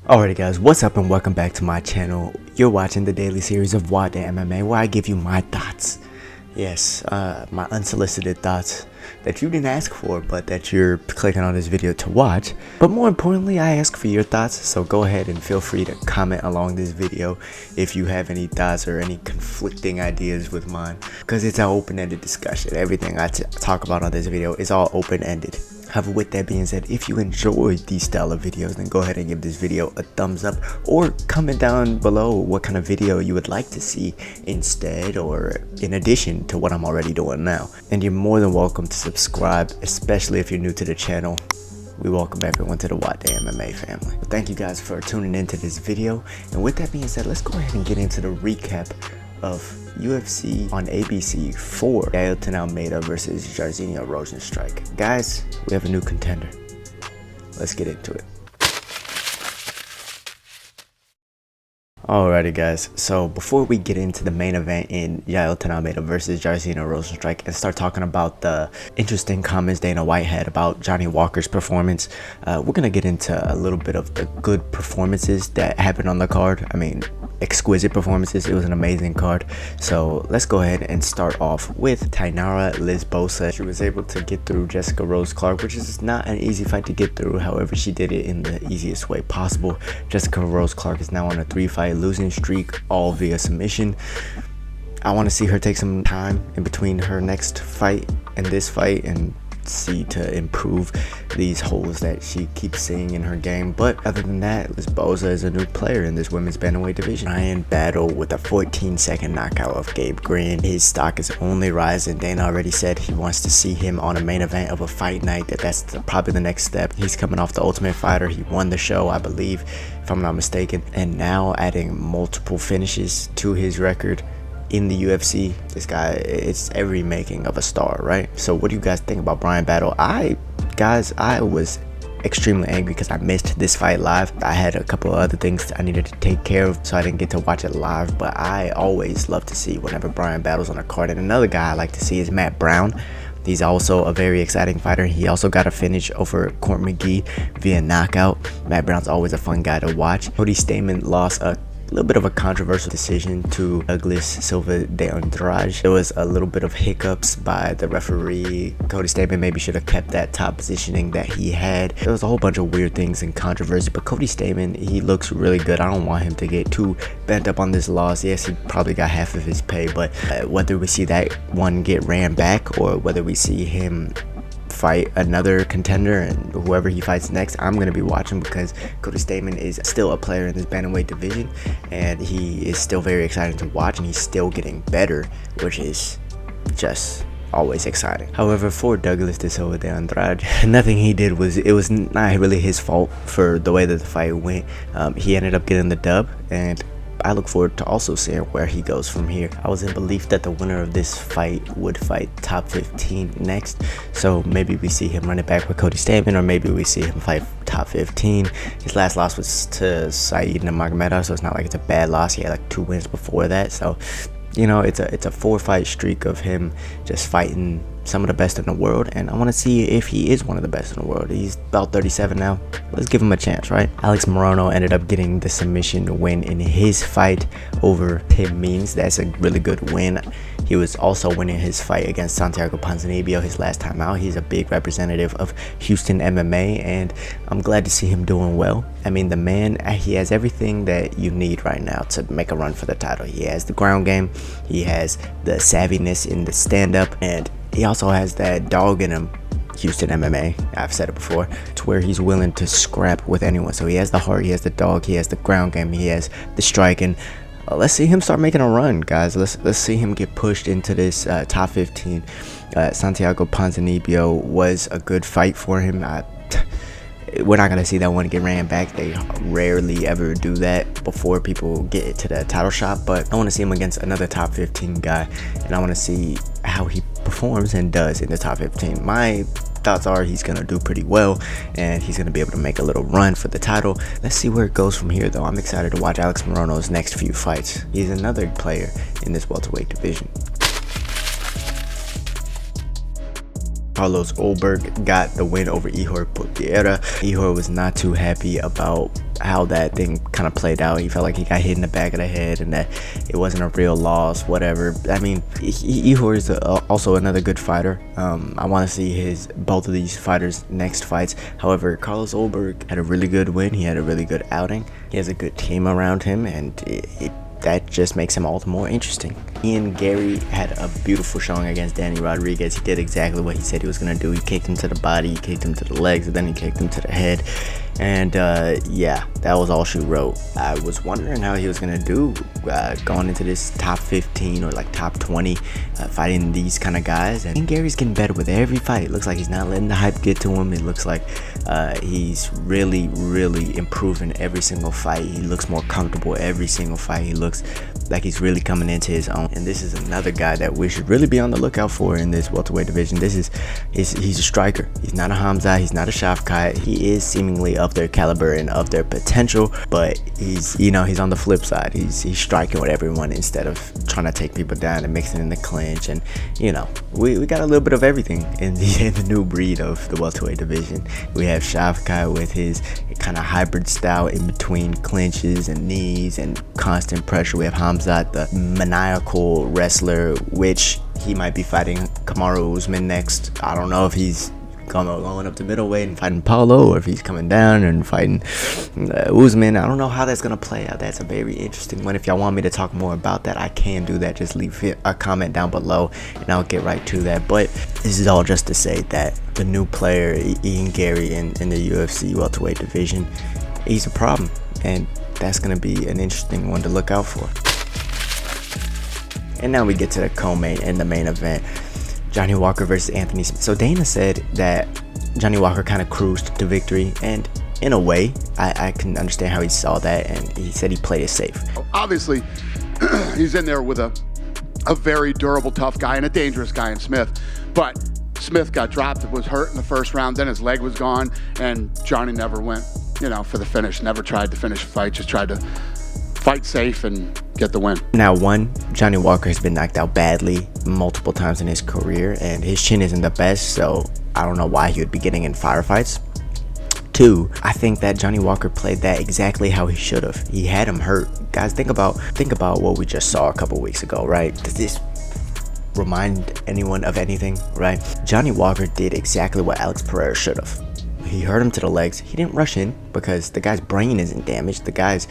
Alrighty guys, what's up and welcome back to my channel. You're watching the daily series of Nwadei MMA where I give you my thoughts. Yes, my unsolicited thoughts that you didn't ask for but that you're clicking on this video to watch. But more importantly, I ask for your thoughts, so go ahead and feel free to comment along this video if you have any thoughts or any conflicting ideas with mine, because it's an open-ended discussion. Everything I talk about on this video is all open-ended. However, with that being said, if you enjoyed these style of videos, then go ahead and give this video a thumbs up or comment down below what kind of video you would like to see instead or in addition to what I'm already doing now. And you're more than welcome to subscribe, especially if you're new to the channel. We welcome everyone to the Nwadei MMA family. But thank you guys for tuning into this video. And with that being said, let's go ahead and get into the recap of UFC on ABC for Jailton Almeida versus Jairzinho Rozenstruik. Guys, we have a new contender. Let's get into it. Alrighty guys, so before we get into the main event in Jailton Almeida versus Jairzinho Rozenstruik and start talking about the interesting comments Dana White had about Johnny Walker's performance, we're gonna get into a little bit of the good performances that happened on the card. I mean, exquisite performances. It was an amazing card. So let's go ahead and start off with Tainara Lisbosa. She was able to get through Jessica Rose Clark, which is not an easy fight to get through. However, she did it in the easiest way possible. Jessica Rose Clark is now on a 3-fight losing streak, all via submission. I want to see her take some time in between her next fight and this fight and see to improve these holes that she keeps seeing in her game. But other than that, Lisbosa is a new player in this women's bantamweight division. Ryan battled with a 14-second knockout of Gabe Green. His stock is only rising. Dana already said he wants to see him on a main event of a fight night. That's probably the next step. He's coming off the Ultimate Fighter. He won the show, I believe, if I'm not mistaken, and now adding multiple finishes to his record in the UFC. This guy, it's every making of a star, right? So what do you guys think about Brian Battle? I was extremely angry because I missed this fight live. I had a couple of other things I needed to take care of, so I didn't get to watch it live. But I always love to see whenever Brian Battle's on a card. And another guy I like to see is Matt Brown. He's also a very exciting fighter. He also got a finish over Court McGee via knockout. Matt Brown's always a fun guy to watch. Cody Stamann lost a little bit of a controversial decision to Douglas Silva de Andrade. There was a little bit of hiccups by the referee. Cody Stamann maybe should have kept that top positioning that he had. There was a whole bunch of weird things and controversy, but Cody Stamann, he looks really good. I don't want him to get too bent up on this loss. Yes, he probably got half of his pay, but whether we see that one get ran back or whether we see him fight another contender and whoever he fights next, I'm going to be watching, because Cody Stamann is still a player in this bantamweight division and he is still very exciting to watch, and he's still getting better, which is just always exciting. However, for Douglas de Silva de Andrade, nothing he did was not really his fault for the way that the fight went. He ended up getting the dub, and I look forward to also seeing where he goes from here. I was in belief that the winner of this fight would fight top 15 next, so maybe we see him run it back with Cody Stamann, or maybe we see him fight top 15. His last loss was to Saeed Nurmagomedov, so it's not like it's a bad loss. He had like 2 wins before that, so you know, it's a 4-fight streak of him just fighting some of the best in the world, and I want to see if he is one of the best in the world. He's about 37 now. Let's give him a chance, right? Alex Morono ended up getting the submission win in his fight over Tim Means. That's a really good win. He was also winning his fight against Santiago Ponzinibbio his last time out. He's a big representative of Houston MMA, and I'm glad to see him doing well. I mean, the man, he has everything that you need right now to make a run for the title. He has the ground game, he has the savviness in the stand-up, and he also has that dog in him, Houston MMA, I've said it before, to where he's willing to scrap with anyone. So he has the heart, he has the dog, he has the ground game, he has the striking. Let's see him start making a run, guys. Let's see him get pushed into this top 15. Santiago Ponzinibbio was a good fight for him. We're not going to see that one get ran back. They rarely ever do that before people get to the title shot, but I want to see him against another top 15 guy, and I want to see how he performs and does in the top 15. My thoughts are he's going to do pretty well, and he's going to be able to make a little run for the title. Let's see where it goes from here, though. I'm excited to watch Alex Morono's next few fights. He's another player in this welterweight division. Carlos Ulberg got the win over Ihor Potieria. Ihor was not too happy about how that thing kind of played out. He felt like he got hit in the back of the head and that it wasn't a real loss, whatever. I mean, Ihor is also another good fighter. I want to see both of these fighters' next fights. However, Carlos Ulberg had a really good win. He had a really good outing. He has a good team around him, and that just makes him all the more interesting. Garry had a beautiful showing against Danny Rodriguez. He did exactly what he said he was going to do. He kicked him to the body, he kicked him to the legs, and then he kicked him to the head. And yeah, that was all she wrote. I was wondering how he was going to do going into this top 15 or like top 20 fighting these kind of guys. And Garry's getting better with every fight. It looks like he's not letting the hype get to him. It looks like he's really improving every single fight. He looks more comfortable every single fight. He looks like he's really coming into his own. And this is another guy that we should really be on the lookout for in this welterweight division. He's a striker. He's not a Hamza. He's not a Shafkat. He is seemingly of their caliber and of their potential, but he's on the flip side. He's striking with everyone instead of trying to take people down and mixing in the clinch. And we got a little bit of everything in the new breed of the welterweight division. We have Shafkat with his kind of hybrid style in between clinches and knees and constant pressure. We have Hamzat, the maniacal wrestler, which he might be fighting Kamaru Usman next. I don't know if he's going up to middleweight and fighting Paulo, or if he's coming down and fighting Usman. I don't know how that's gonna play out. That's a very interesting one. If y'all want me to talk more about that, I can do that. Just leave a comment down below and I'll get right to that. But this is all just to say that the new player Garry in the UFC welterweight division, he's a problem, and that's gonna be an interesting one to look out for. And now we get to the co-main and the main event, Johnny Walker versus Anthony Smith. So Dana said that Johnny Walker kind of cruised to victory, and in a way, I can understand how he saw that, and he said he played it safe. Obviously, he's in there with a very durable, tough guy and a dangerous guy in Smith, but Smith got dropped, was hurt in the first round, then his leg was gone, and Johnny never went, for the finish, never tried to finish a fight, just tried to fight safe and get the win. Now, one, Johnny Walker has been knocked out badly multiple times in his career, and his chin isn't the best, so I don't know why he would be getting in firefights. Two, I think that Johnny Walker played that exactly how he should have. He had him hurt. Guys, think about what we just saw a couple weeks ago, right? Does this remind anyone of anything, right? Johnny Walker did exactly what Alex Pereira should have. He hurt him to the legs. He didn't rush in because the guy's brain isn't damaged. The guy's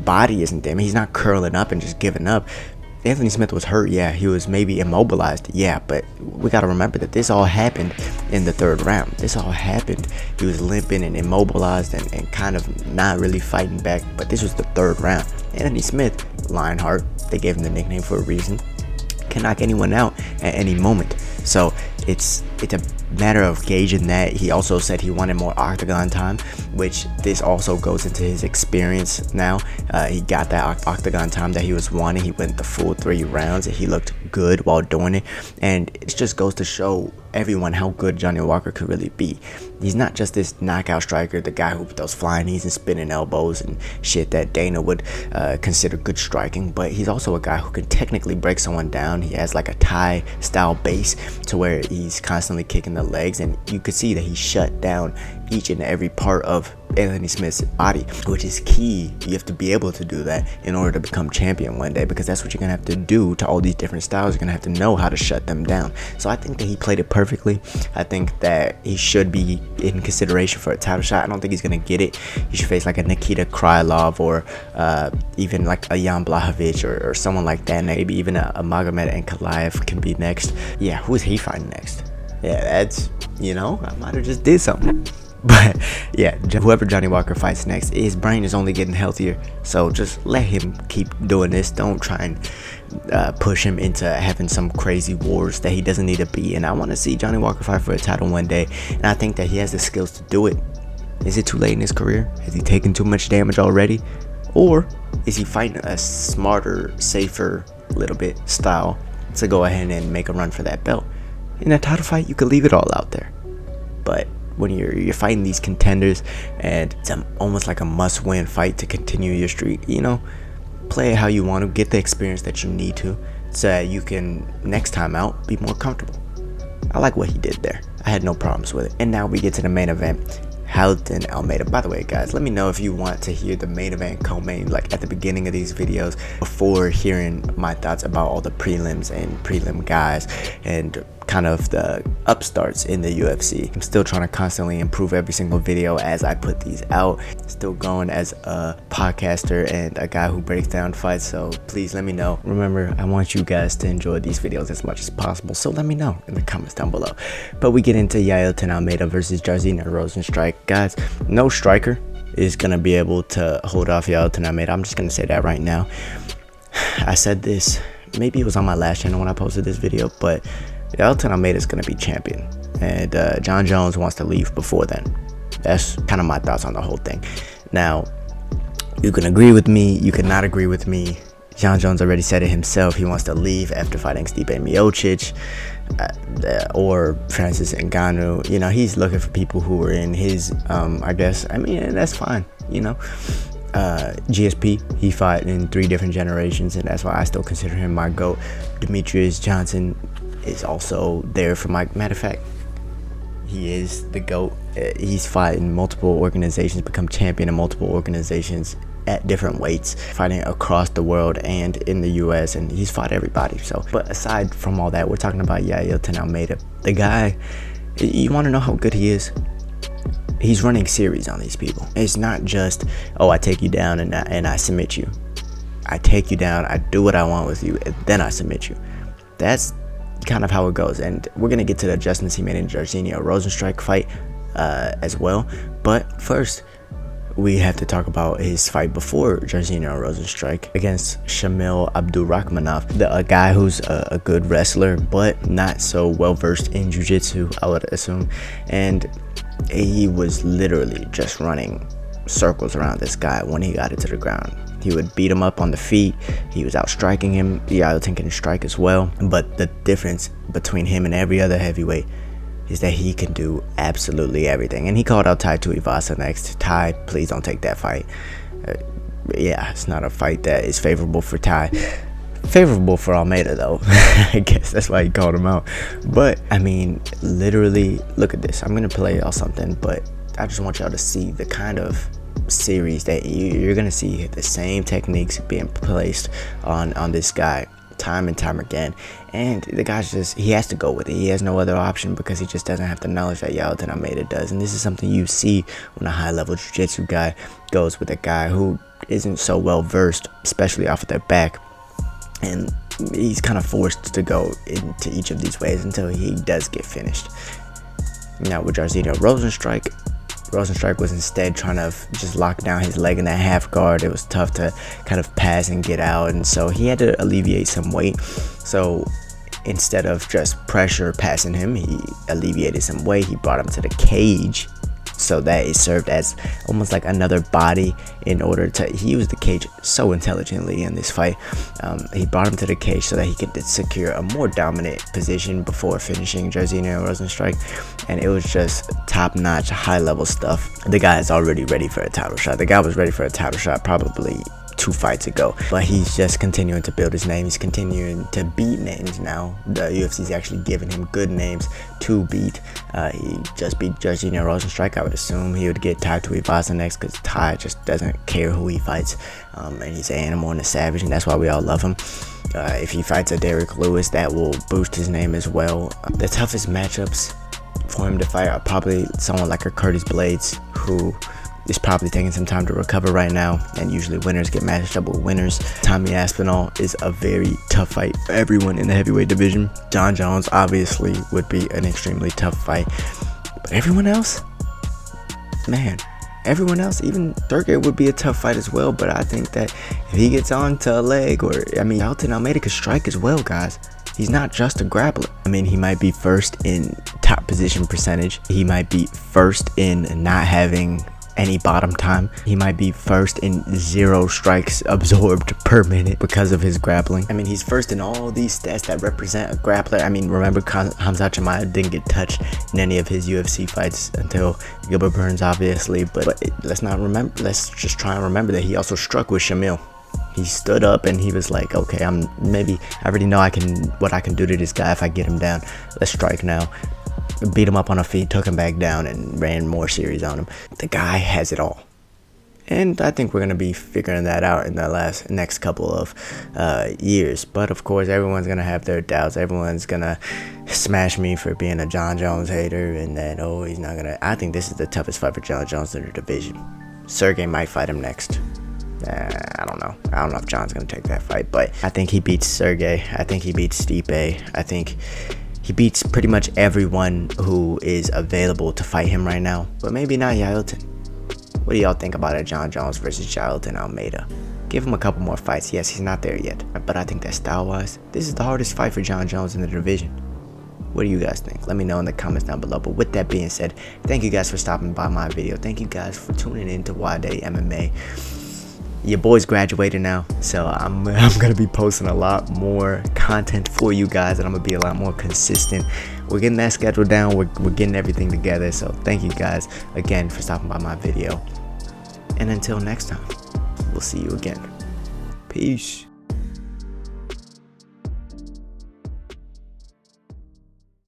body isn't damaged. He's not curling up and just giving up. Anthony Smith was hurt, yeah. He was maybe immobilized, yeah. But we got to remember that this all happened in the third round. This all happened. He was limping and immobilized and kind of not really fighting back. But this was the third round. Anthony Smith, Lionheart, they gave him the nickname for a reason, can knock anyone out at any moment. So it's a matter of gauging that. He also said he wanted more octagon time, which this also goes into his experience now. He got that octagon time that he was wanting. He went the full 3 rounds and he looked good while doing it, and it just goes to show everyone how good Johnny Walker could really be. He's not just this knockout striker, the guy who throws flying knees and spinning elbows and shit that Dana would consider good striking, but he's also a guy who can technically break someone down. He has like a Thai style base to where he's constantly kicking the legs, and you could see that he shut down each and every part of Anthony Smith's body, which is key. You have to be able to do that in order to become champion one day, because that's what you're gonna have to do to all these different styles. You're gonna have to know how to shut them down. So I think that he played it perfectly. I think that he should be in consideration for a title shot. I don't think he's gonna get it. He should face like a Nikita Krylov or even like a Jan Blachowicz or someone like that. Maybe even a Magomed Ankalaev can be next. Yeah, who is he fighting next? Yeah, that's, I might have just did something. But yeah, whoever Johnny Walker fights next, his brain is only getting healthier. So just let him keep doing this. Don't try and push him into having some crazy wars that he doesn't need to be in. I want to see Johnny Walker fight for a title one day, and I think that he has the skills to do it. Is it too late in his career? Has he taken too much damage already? Or is he fighting a smarter, safer, little bit style to go ahead and make a run for that belt? In a title fight, you could leave it all out there. But when you're fighting these contenders and it's almost like a must-win fight to continue your streak, play it how you want to, get the experience that you need to, so that you can next time out be more comfortable. I like what he did there. I had no problems with it. And now we get to the main event. Jailton Almeida. By the way, guys, let me know if you want to hear the main event, co-main, like at the beginning of these videos, before hearing my thoughts about all the prelims and prelim guys and kind of the upstarts in the UFC. I'm still trying to constantly improve every single video as I put these out. Still going as a podcaster and a guy who breaks down fights, so please let me know. Remember, I want you guys to enjoy these videos as much as possible, so let me know in the comments down below. But we get into Jailton Almeida versus Jairzinho Rozenstruik. Guys, no striker is gonna be able to hold off Jailton Almeida. I'm just gonna say that right now. I said this, maybe it was on my last channel when I posted this video, but Jailton Almeida is going to be champion, and Jon Jones wants to leave before then. That's kind of my thoughts on the whole thing. Now, you can agree with me, you cannot agree with me. Jon Jones already said it himself. He wants to leave after fighting Stipe Miocic or Francis Ngannou. You know, he's looking for people who are in his, I guess, I mean, and that's fine, you know. GSP, he fought in 3 different generations, and that's why I still consider him my GOAT. Demetrius Johnson is also there for my, matter of fact, he is the GOAT. He's fought in multiple organizations, become champion in multiple organizations at different weights, fighting across the world and in the US, and he's fought everybody. So, but aside from all that, we're talking about Jailton Almeida. The guy, you want to know how good he is? He's running series on these people. It's not just, oh, I take you down and I submit you. I take you down, I do what I want with you, and then I submit you. That's kind of how it goes, and we're gonna get to the adjustments he made in Jairzinho Rozenstruik fight as well. But first, we have to talk about his fight before Jairzinho Rozenstruik against Shamil Abdurakhmanov, a guy who's a good wrestler but not so well versed in jiu-jitsu, I would assume, and he was literally just running circles around this guy when he got it to the ground. He would beat him up on the feet. He was out striking him. Jailton can strike as well. But the difference between him and every other heavyweight is that he can do absolutely everything. And he called out Tai Tuivasa next. Tai, please don't take that fight. Yeah, it's not a fight that is favorable for Tai. Favorable for Almeida, though. I guess that's why he called him out. But, I mean, literally, look at this. I'm going to play y'all something, but I just want y'all to see the kind of series that you're gonna see the same techniques being placed on this guy time and time again, and the guy's just, he has to go with it. He has no other option because he just doesn't have the knowledge that Jailton Almeida does. And this is something you see when a high-level jiu-jitsu guy goes with a guy who isn't so well versed, especially off of their back, and he's kind of forced to go into each of these ways until he does get finished. Now with Jairzinho Rozenstruik was instead trying to just lock down his leg in that half guard. It was tough to kind of pass and get out, and so he had to alleviate some weight. So instead of just pressure passing him, he alleviated some weight. He brought him to the cage so that it served as almost like another body in order to, he used the cage so intelligently in this fight. He brought him to the cage so that he could secure a more dominant position before finishing Jairzinho Rozenstruik, and it was just top-notch, high-level stuff. The guy is already ready for a title shot. The guy was ready for a title shot probably 2 fights ago, but he's just continuing to build his name. He's continuing to beat names now. The UFC's actually giving him good names to beat. He just beat Jairzinho Rozenstruik. I would assume he would get Tai Tuivasa next, because Tai just doesn't care who he fights, and he's an animal and a savage, and that's why we all love him. If he fights a Derrick Lewis, that will boost his name as well. The toughest matchups for him to fight are probably someone like a Curtis Blades, who is probably taking some time to recover right now, and usually winners get matched up with winners. Tommy Aspinall is a very tough fight for everyone in the heavyweight division. Jon Jones obviously would be an extremely tough fight, but everyone else, man, everyone else, even Thurgood would be a tough fight as well. But I think that if he gets on to a leg, or I mean, Jailton Almeida could strike as well, guys. He's not just a grappler. I mean, he might be first in top position percentage. He might be first in not having any bottom time. He might be first in 0 strikes absorbed per minute because of his grappling. I mean, he's first in all these stats that represent a grappler. I mean, remember, Khamzat Chimaev didn't get touched in any of his UFC fights until Gilbert Burns, obviously. But let's just try and remember that he also struck with Shamil. He stood up and he was like, okay, I already know what I can do to this guy if I get him down. Let's strike now. beat him up on the feet, took him back down, and ran more series on him. The guy has it all. And I think we're going to be figuring that out in the next couple of years. But, of course, everyone's going to have their doubts. Everyone's going to smash me for being a Jon Jones hater. And that, oh, he's not going to. I think this is the toughest fight for Jon Jones in the division. Sergey might fight him next. I don't know. I don't know if Jon's going to take that fight. But I think he beats Sergey. I think he beats Stipe. I think he beats pretty much everyone who is available to fight him right now. But maybe not Jailton. What do y'all think about it, Jon Jones versus Jailton Almeida? Give him a couple more fights. Yes, he's not there yet, but I think that style-wise, this is the hardest fight for Jon Jones in the division. What do you guys think? Let me know in the comments down below. But with that being said, thank you guys for stopping by my video. Thank you guys for tuning in to Nwadei MMA. Your boy's graduated now, so I'm gonna be posting a lot more content for you guys, and I'm gonna be a lot more consistent. We're getting that schedule down. We're getting everything together. So thank you guys again for stopping by my video. And until next time, we'll see you again. Peace.